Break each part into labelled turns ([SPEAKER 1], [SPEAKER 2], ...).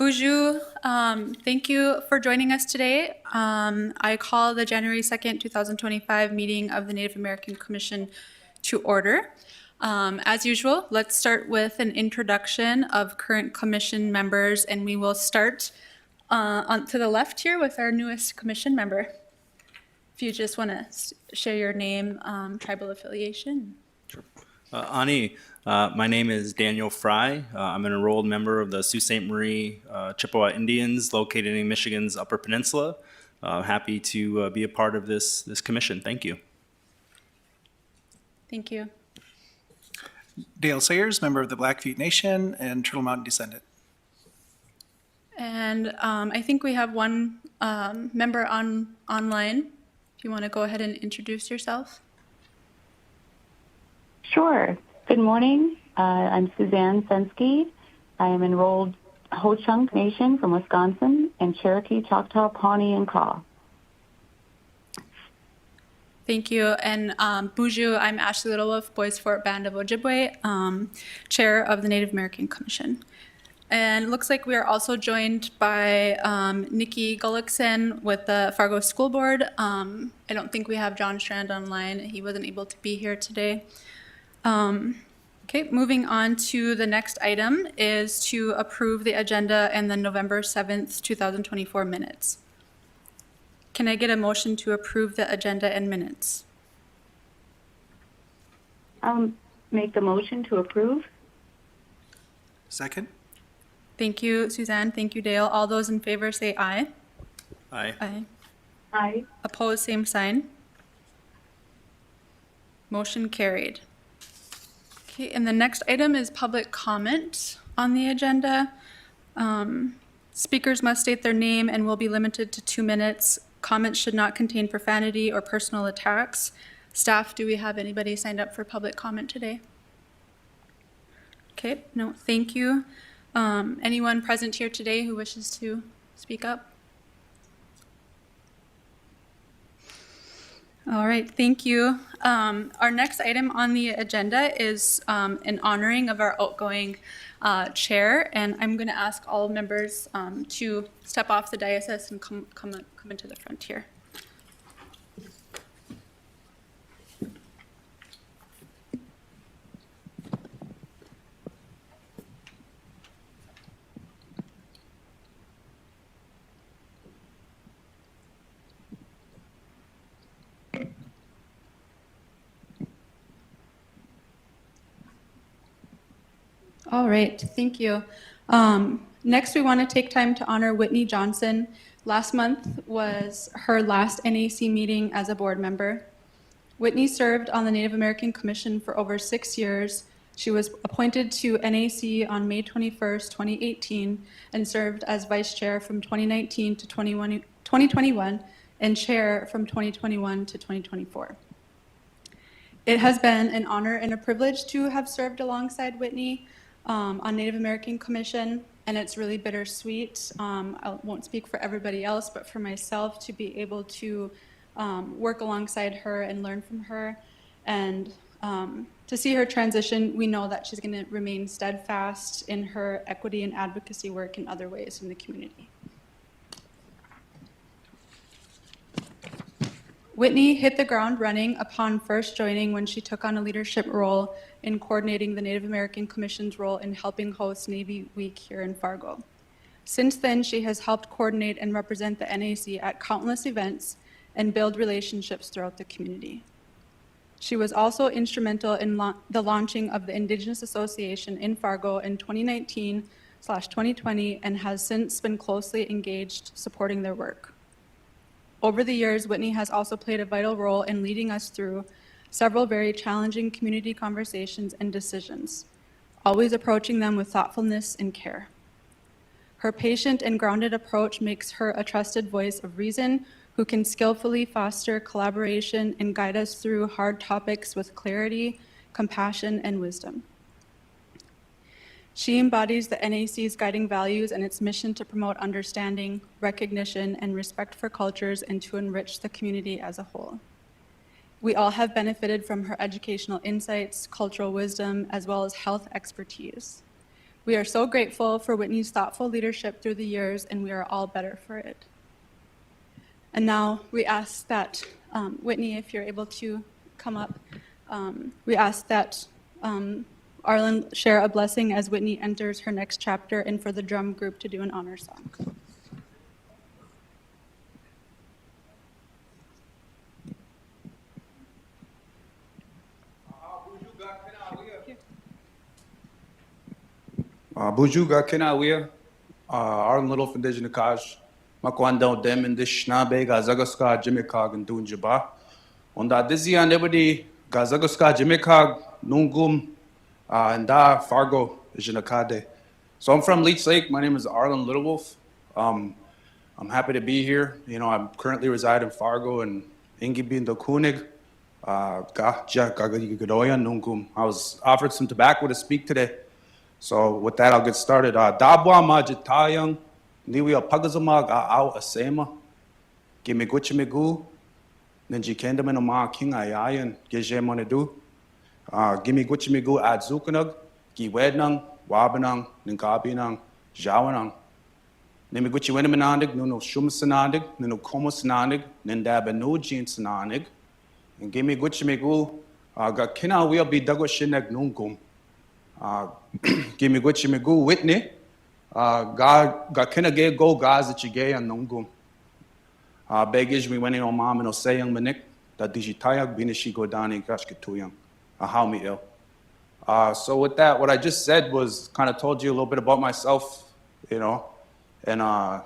[SPEAKER 1] Buju, thank you for joining us today. I call the January 2nd, 2025 meeting of the Native American Commission to order. As usual, let's start with an introduction of current commission members, and we will start to the left here with our newest commission member. If you just want to share your name, tribal affiliation.
[SPEAKER 2] Ani, my name is Daniel Fry. I'm an enrolled member of the Sault Ste. Marie Chippewa Indians located in Michigan's Upper Peninsula. Happy to be a part of this commission. Thank you.
[SPEAKER 1] Thank you.
[SPEAKER 3] Dale Sayers, member of the Blackfeet Nation and Turtle Mountain descendant.
[SPEAKER 1] And I think we have one member online. If you want to go ahead and introduce yourself.
[SPEAKER 4] Sure. Good morning. I'm Suzanne Sensky. I am enrolled Ho-Chunk Nation from Wisconsin and Cherokee, Choctaw, Pawnee, and Kaw.
[SPEAKER 1] Thank you. And Buju, I'm Ashley Littlewolf, Boys Fort Band of Ojibwe, Chair of the Native American Commission. And it looks like we are also joined by Nikki Gullickson with the Fargo School Board. I don't think we have John Strand online. He wasn't able to be here today. Okay, moving on to the next item is to approve the agenda and the November 7th, 2024 minutes. Can I get a motion to approve the agenda and minutes?
[SPEAKER 4] Make the motion to approve.
[SPEAKER 3] Second.
[SPEAKER 1] Thank you, Suzanne. Thank you, Dale. All those in favor say aye.
[SPEAKER 2] Aye.
[SPEAKER 1] Aye.
[SPEAKER 4] Aye.
[SPEAKER 1] Opposed, same sign. Motion carried. Okay, and the next item is public comment on the agenda. Speakers must state their name and will be limited to 2 minutes. Comments should not contain profanity or personal attacks. Staff, do we have anybody signed up for public comment today? Okay, no, thank you. Anyone present here today who wishes to speak up? All right, thank you. Our next item on the agenda is an honoring of our outgoing chair, and I'm going to ask all members to step off the dais and come into the front here. All right, thank you. Next, we want to take time to honor Whitney Johnson. Last month was her last NAC meeting as a board member. Whitney served on the Native American Commission for over 6 years. She was appointed to NAC on May 21st, 2018, and served as vice chair from 2019 to 2021 and chair from 2021 to 2024. It has been an honor and a privilege to have served alongside Whitney on Native American Commission, and it's really bittersweet. I won't speak for everybody else, but for myself to be able to work alongside her and learn from her, and to see her transition, we know that she's going to remain steadfast in her equity and advocacy work in other ways in the community. Whitney hit the ground running upon first joining when she took on a leadership role in coordinating the Native American Commission's role in helping host Navy Week here in Fargo. Since then, she has helped coordinate and represent the NAC at countless events and build relationships throughout the community. She was also instrumental in the launching of the Indigenous Association in Fargo in 2019/2020 and has since been closely engaged supporting their work. Over the years, Whitney has also played a vital role in leading us through several very challenging community conversations and decisions, always approaching them with thoughtfulness and care. Her patient and grounded approach makes her a trusted voice of reason who can skillfully foster collaboration and guide us through hard topics with clarity, compassion, and wisdom. She embodies the NAC's guiding values and its mission to promote understanding, recognition, and respect for cultures and to enrich the community as a whole. We all have benefited from her educational insights, cultural wisdom, as well as health expertise. We are so grateful for Whitney's thoughtful leadership through the years, and we are all better for it. And now we ask that, Whitney, if you're able to come up, we ask that Arlen share a blessing as Whitney enters her next chapter, and for the drum group to do an honor song.
[SPEAKER 5] Bujuga Kenawia, Arlen Little Foundation Kaj, Makwanda Dem in the Schnabe, Gazagaska, Jimikag, and Dunjaba. On that dizzy and everybody, Gazagaska, Jimikag, Nungum, and Da Fargo, Jinakade. So I'm from Leech Lake. My name is Arlen Littlewolf. I'm happy to be here. You know, I currently reside in Fargo and Ingibin the Kunig. Nungum. I was offered some tobacco to speak today. So with that, I'll get started. Dabwa majitayang niwi apagazamag au asema gimiguchimigu ninji kendamanama king ayayan gejemonedu gimiguchimigu adzukanag giwednang wabanang ningabinang jawanang nimiguchi wenamanandig nuno shumasanandig nuno komasanandig nindabanu jinsanandig and gimiguchimigu ga kina will be dagwashinag nungum. Gimigu Whitney, God kena gay go guys that you gay and nungum. Begish me when on mom and no saying manik that digitayak binishi go down in kashkatuyang. How me ill. So with that, what I just said was kind of told you a little bit about myself, you know, and I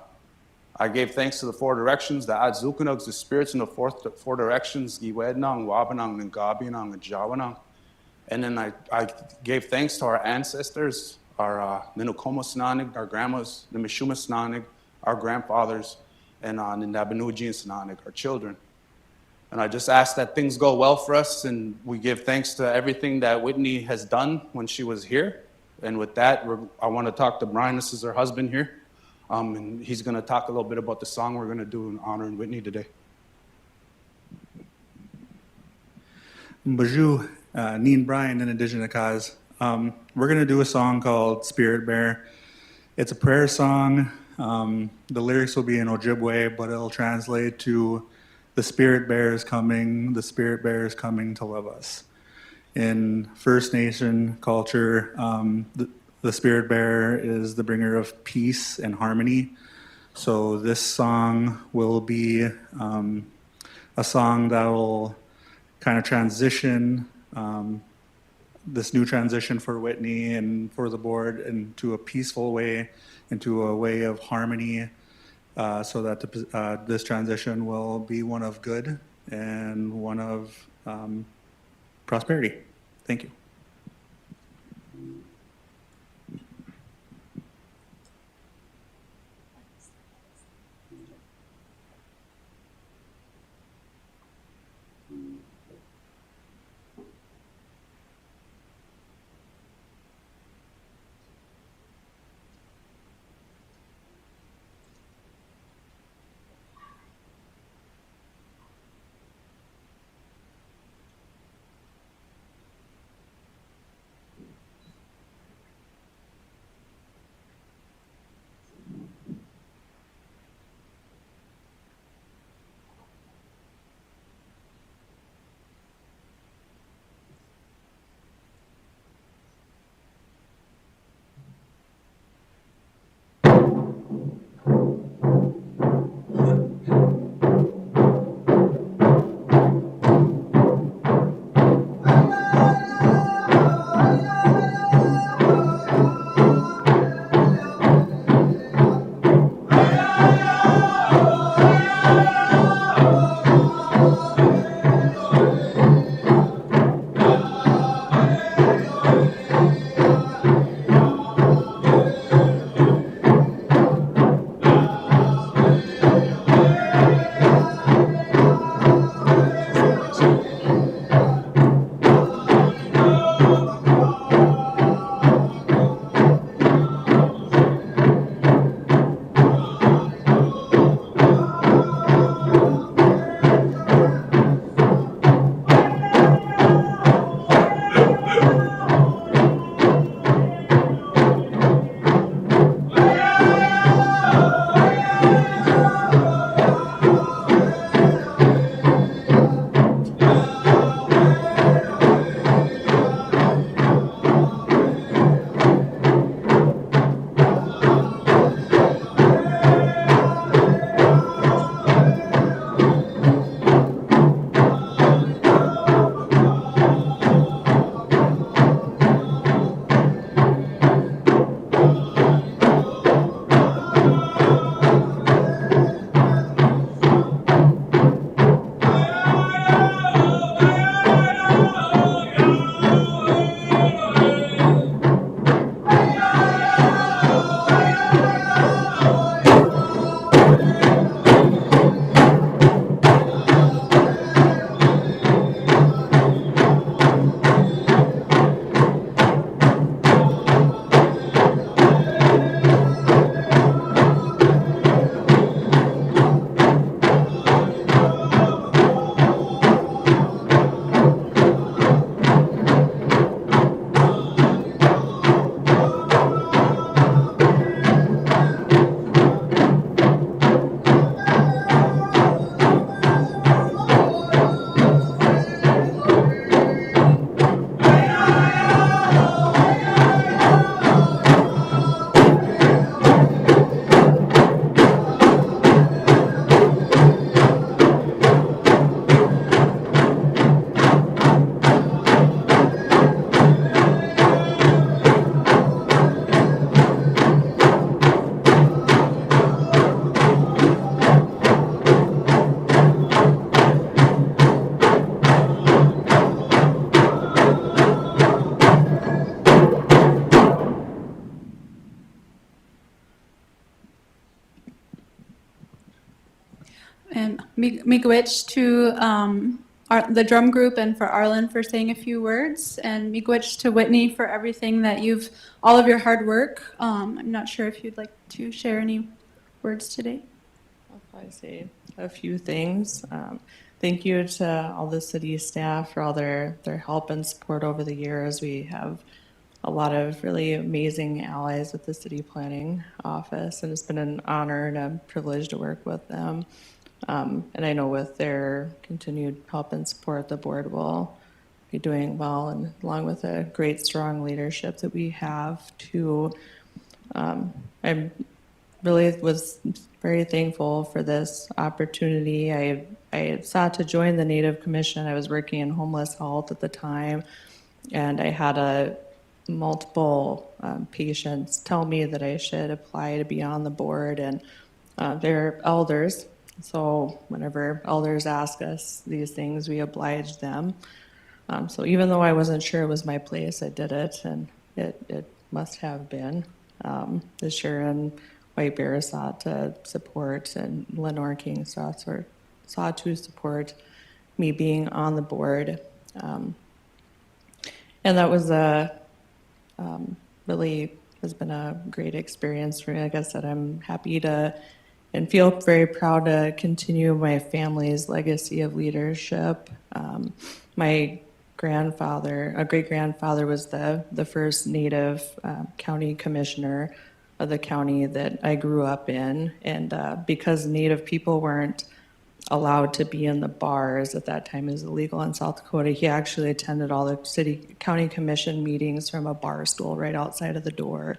[SPEAKER 5] gave thanks to the four directions, the adzukunugs, the spirits in the four directions, giwednang, wabanang, and gabinang, and jawanang. And then I gave thanks to our ancestors, our Ninukoma Sananig, our grandmas, the Mishuma Sananig, our grandfathers, and Nindabanuji and Sananig, our children. And I just ask that things go well for us, and we give thanks to everything that Whitney has done when she was here. And with that, I want to talk to Brian. This is her husband here. And he's going to talk a little bit about the song we're going to do in honor of Whitney today.
[SPEAKER 6] Baju, Neen Bryan and Indigenous Cause. We're going to do a song called Spirit Bear. It's a prayer song. The lyrics will be in Ojibwe, but it'll translate to the Spirit Bear is coming, the Spirit Bear is coming to love us. In First Nation culture, the Spirit Bear is the bringer of peace and harmony. So this song will be a song that will kind of transition this new transition for Whitney and for the board into a peaceful way, into a way of harmony, so that this transition will be one of good and one of prosperity. Thank you.
[SPEAKER 1] And Miigwech to the drum group and for Arlen for saying a few words, and Miigwech to Whitney for everything that all of your hard work. I'm not sure if you'd like to share any words today.
[SPEAKER 7] I'll probably say a few things. Thank you to all the city staff for all their help and support over the years. We have a lot of really amazing allies with the city planning office, and it's been an honor and a privilege to work with them. And I know with their continued help and support, the board will be doing well, and along with a great, strong leadership that we have too. I really was very thankful for this opportunity. I sought to join the Native Commission. I was working in homeless health at the time, and I had multiple patients tell me that I should apply to be on the board, and they're elders. So whenever elders ask us these things, we oblige them. So even though I wasn't sure it was my place, I did it, and it must have been. The Sharon White Bear sought to support, and Lenore King sought to support me being on the board. And that was really has been a great experience for me. Like I said, I'm happy to and feel very proud to continue my family's legacy of leadership. My great-grandfather was the first Native county commissioner of the county that I grew up in. And because Native people weren't allowed to be in the bars at that time, it was illegal in South Dakota, he actually attended all the county commission meetings from a bar stool right outside of the door.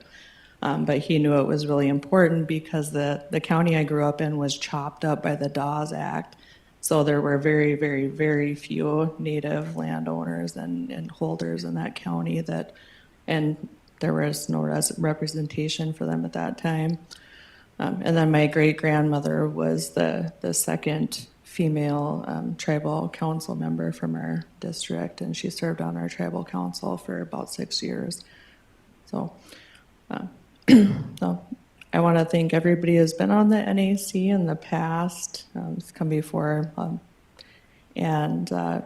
[SPEAKER 7] But he knew it was really important because the county I grew up in was chopped up by the Dawes Act. So there were very, very, very few Native landowners and holders in that county and there was no representation for them at that time. And then my great-grandmother was the second female tribal council member from our district, and she served on our tribal council for about 6 years. So so I want to thank everybody who's been on the NAC in the past. It's come before. And I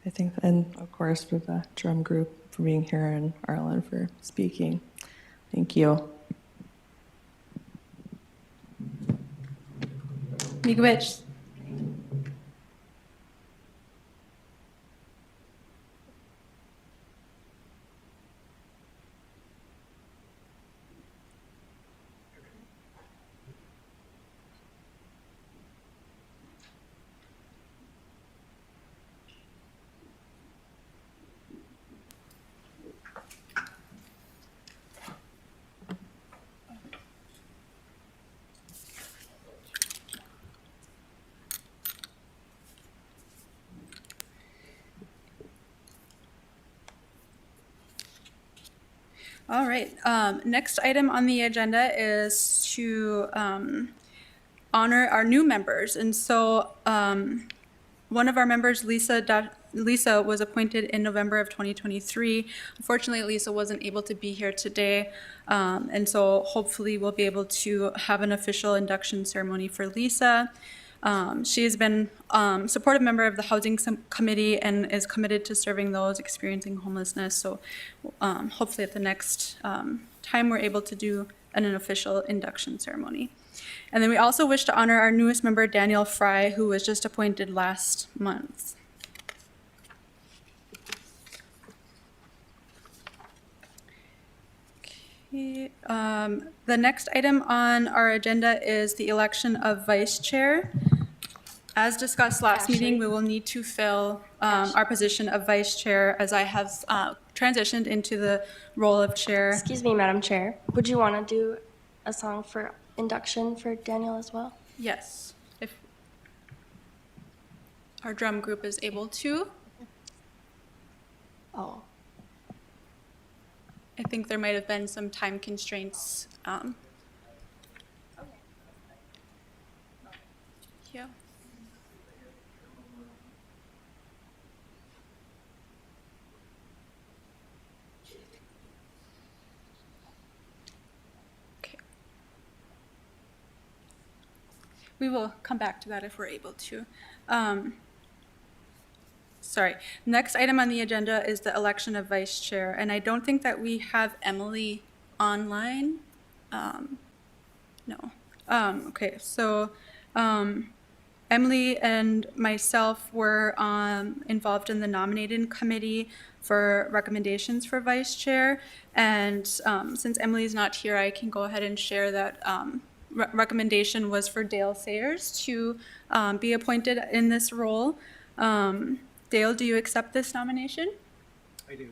[SPEAKER 7] think, and of course, for the drum group for being here, and Arlen for speaking. Thank you.
[SPEAKER 1] Miigwech. All right. Next item on the agenda is to honor our new members. And so one of our members, Lisa, was appointed in November of 2023. Unfortunately, Lisa wasn't able to be here today. And so hopefully we'll be able to have an official induction ceremony for Lisa. She has been a supportive member of the Housing Committee and is committed to serving those experiencing homelessness. So hopefully at the next time we're able to do an official induction ceremony. And then we also wish to honor our newest member, Daniel Fry, who was just appointed last month. Okay, the next item on our agenda is the election of vice chair. As discussed last meeting, we will need to fill our position of vice chair as I have transitioned into the role of chair.
[SPEAKER 8] Excuse me, Madam Chair. Would you want to do a song for induction for Daniel as well?
[SPEAKER 1] Yes, if our drum group is able to.
[SPEAKER 8] Oh.
[SPEAKER 1] I think there might have been some time constraints. Yeah. Okay. we will come back to that if we're able to. Sorry. Next item on the agenda is the election of vice chair, and I don't think that we have Emily online. No. Okay, so Emily and myself were involved in the nominating committee for recommendations for vice chair. And since Emily is not here, I can go ahead and share that recommendation was for Dale Sayers to be appointed in this role. Dale, do you accept this nomination?
[SPEAKER 3] I do.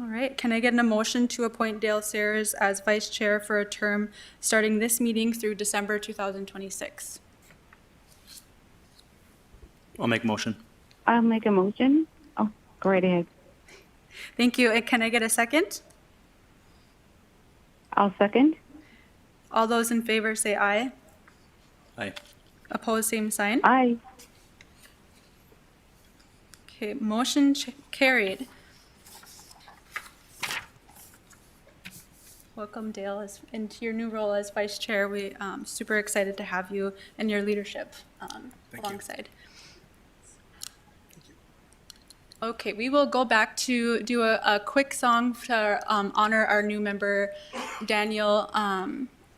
[SPEAKER 1] All right, can I get a motion to appoint Dale Sayers as vice chair for a term starting this meeting through December 2026?
[SPEAKER 2] I'll make a motion.
[SPEAKER 4] I'll make a motion. Oh, go right ahead.
[SPEAKER 1] Thank you. And can I get a second?
[SPEAKER 4] I'll second.
[SPEAKER 1] All those in favor say aye.
[SPEAKER 2] Aye.
[SPEAKER 1] Opposed, same sign.
[SPEAKER 4] Aye.
[SPEAKER 1] Okay, motion carried. Welcome, Dale, into your new role as vice chair. We super excited to have you and your leadership alongside. Okay, we will go back to do a quick song to honor our new member, Daniel.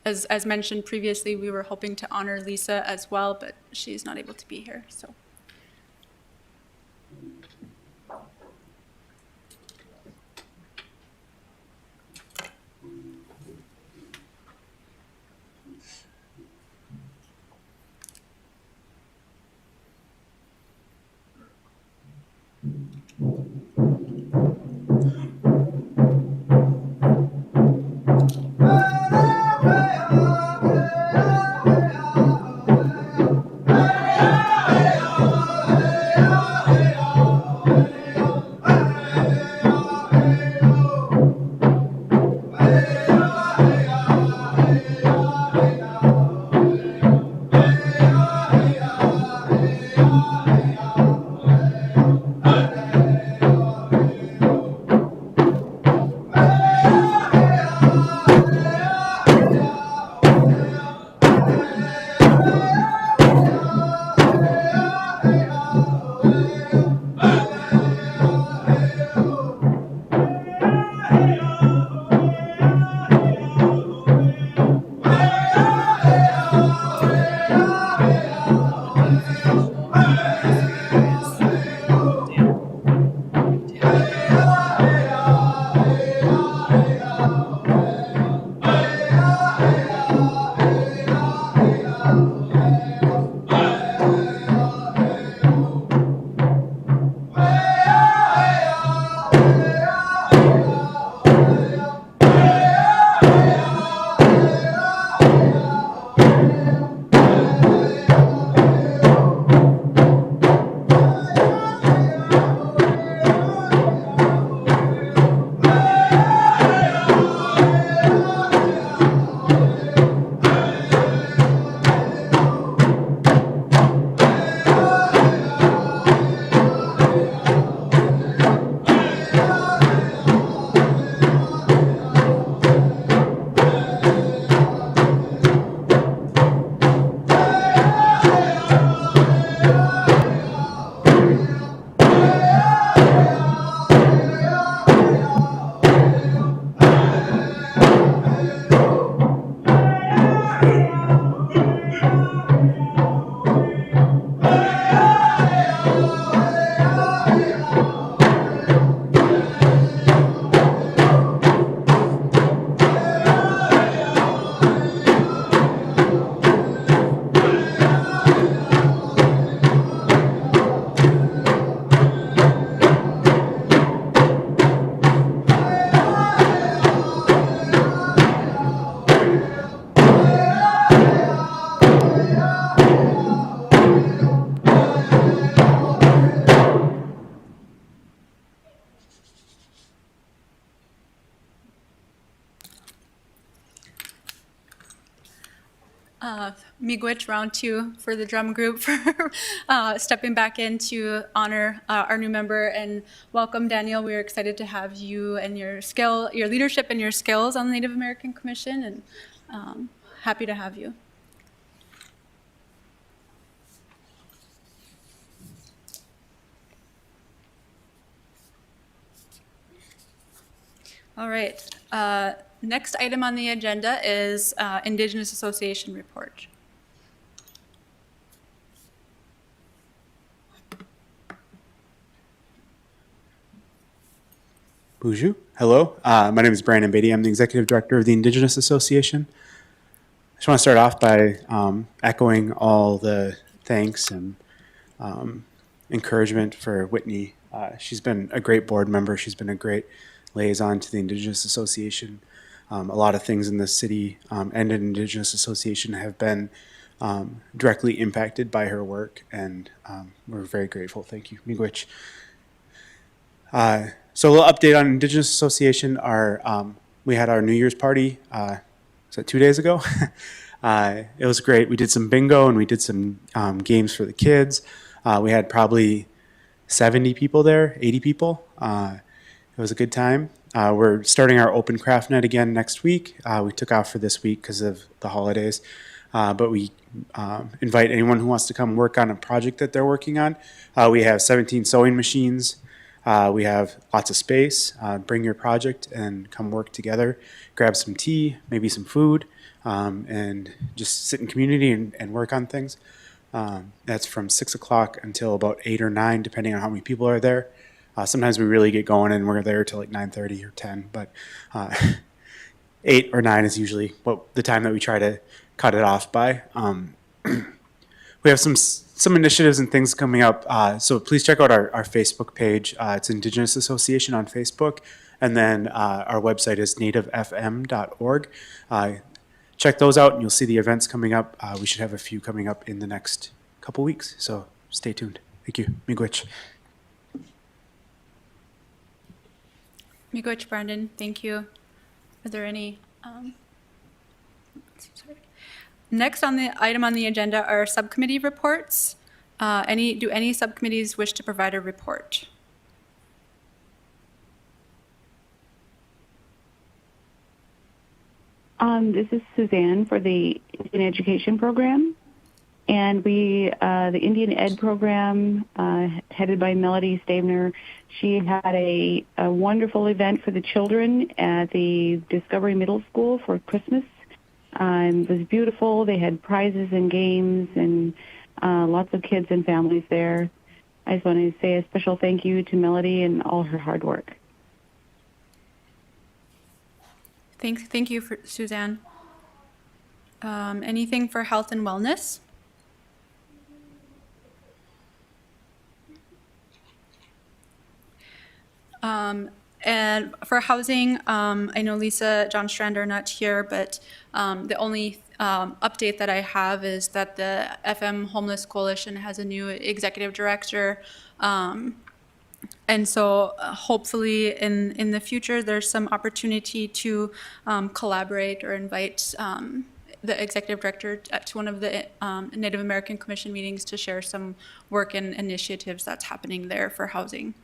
[SPEAKER 1] As mentioned previously, we were hoping to honor Lisa as well, but she's not able to be here, so. Miigwech, round two for the drum group for stepping back in to honor our new member and welcome Daniel. We're excited to have you and your leadership and your skills on the Native American Commission, and happy to have you. All right. Next item on the agenda is Indigenous Association report.
[SPEAKER 9] Bonjour. Hello. My name is Brandon Beatty. I'm the Executive Director of the Indigenous Association. I just want to start off by echoing all the thanks and encouragement for Whitney. She's been a great board member. She's been a great liaison to the Indigenous Association. A lot of things in the city and an Indigenous Association have been directly impacted by her work, and we're very grateful. Thank you, Miigwech. So a little update on Indigenous Association. We had our New Year's party, was that 2 days ago? It was great. We did some bingo and we did some games for the kids. We had probably 70 people there, 80 people. It was a good time. We're starting our open craft night again next week. We took off for this week because of the holidays. But we invite anyone who wants to come work on a project that they're working on. We have 17 sewing machines. We have lots of space. Bring your project and come work together. Grab some tea, maybe some food, and just sit in community and work on things. That's from 6 o'clock until about 8 or 9, depending on how many people are there. Sometimes we really get going and we're there till like 9:30 or 10, but 8 or 9 is usually the time that we try to cut it off by. We have some initiatives and things coming up, so please check out our Facebook page. It's Indigenous Association on Facebook, and then our website is nativefm.org. Check those out and you'll see the events coming up. We should have a few coming up in the next couple weeks, so stay tuned. Thank you. Miigwech.
[SPEAKER 1] Miigwech, Brandon, thank you. Are there any? Next on the item on the agenda are subcommittee reports. Do any subcommittees wish to provide a report?
[SPEAKER 4] This is Suzanne for the Indian Education Program. And the Indian Ed Program, headed by Melody Stabner, she had a wonderful event for the children at the Discovery Middle School for Christmas. It was beautiful. They had prizes and games and lots of kids and families there. I just want to say a special thank you to Melody and all her hard work.
[SPEAKER 1] Thank you, Suzanne. Anything for health and wellness? And for housing, I know Lisa, John Strand are not here, but the only update that I have is that the FM Homeless Coalition has a new executive director. And so hopefully in the future, there's some opportunity to collaborate or invite the executive director to one of the Native American Commission meetings to share some work and initiatives that's happening there for housing.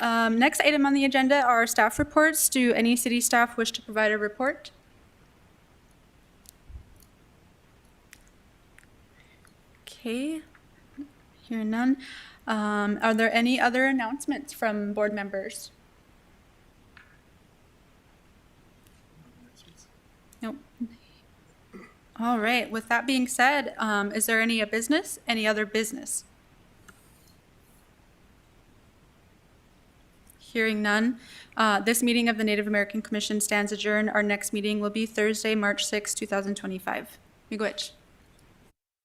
[SPEAKER 1] Next item on the agenda are staff reports. Do any city staff wish to provide a report? Okay, hear none. Are there any other announcements from board members? Nope. All right, with that being said, is there any other business? Hearing none, this meeting of the Native American Commission stands adjourned. Our next meeting will be Thursday, March 6, 2025. Miigwech.